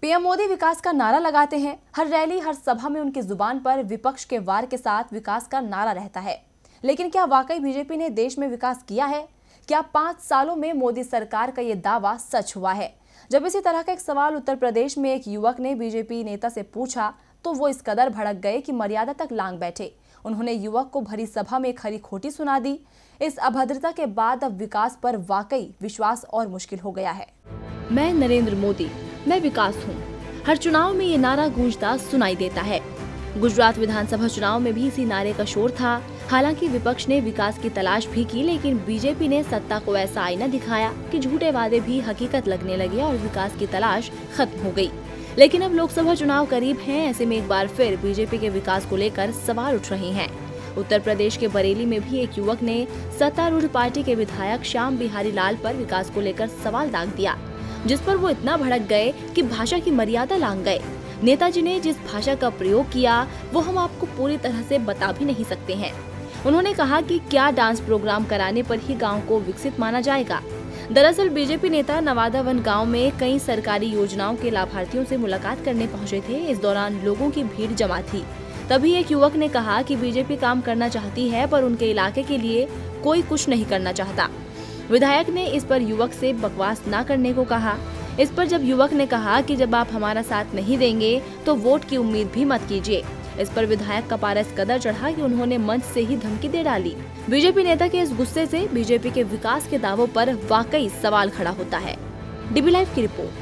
PM Modi विकास का नारा लगाते हैं। हर रैली, हर सभा में उनकी जुबान पर विपक्ष के वार के साथ विकास का नारा रहता है। लेकिन क्या वाकई बीजेपी ने देश में विकास किया है? क्या 5 सालों में मोदी सरकार का ये दावा सच हुआ है? जब इसी तरह का एक सवाल उत्तर प्रदेश में एक युवक ने बीजेपी नेता से पूछा तो वो इस कदर भड़क गए कि मर्यादा तक लांग बैठे। उन्होंने युवक को भरी सभा में खरी खोटी सुना दी। इस अभद्रता के बाद अब विकास पर वाकई विश्वास और मुश्किल हो गया है। मैं नरेंद्र मोदी, मैं विकास हूँ। हर चुनाव में ये नारा गूंजता सुनाई देता है। गुजरात विधानसभा चुनाव में भी इसी नारे का शोर था। हालांकि विपक्ष ने विकास की तलाश भी की, लेकिन बीजेपी ने सत्ता को ऐसा आईना दिखाया कि झूठे वादे भी हकीकत लगने लगे और विकास की तलाश खत्म हो गई। लेकिन अब लोकसभा चुनाव करीब हैं, ऐसे में एक बार फिर बीजेपी के विकास को लेकर सवाल उठ रहे हैं। उत्तर प्रदेश के बरेली में भी एक युवक ने सत्तारूढ़ पार्टी के विधायक श्याम बिहारी लाल पर विकास को लेकर सवाल दाग दिया, जिस पर वो इतना भड़क गए कि भाषा की मर्यादा लांघ गए। नेताजी ने जिस भाषा का प्रयोग किया वो हम आपको पूरी तरह से बता भी नहीं सकते हैं। उन्होंने कहा कि क्या डांस प्रोग्राम कराने पर ही गांव को विकसित माना जाएगा। दरअसल बीजेपी नेता नवादा वन गांव में कई सरकारी योजनाओं के लाभार्थियों से मुलाकात करने पहुंचे थे। इस दौरान लोगों की भीड़ जमा थी। तभी एक युवक ने कहा कि बीजेपी काम करना चाहती है पर उनके इलाके के लिए कोई कुछ नहीं करना चाहता। विधायक ने इस पर युवक से बकवास न करने को कहा। इस पर जब युवक ने कहा कि जब आप हमारा साथ नहीं देंगे तो वोट की उम्मीद भी मत कीजिए। इस पर विधायक का पारा इस कदर चढ़ा कि उन्होंने मंच से ही धमकी दे डाली। बीजेपी नेता के इस गुस्से से बीजेपी के विकास के दावों पर वाकई सवाल खड़ा होता है। डीबी लाइव की रिपोर्ट।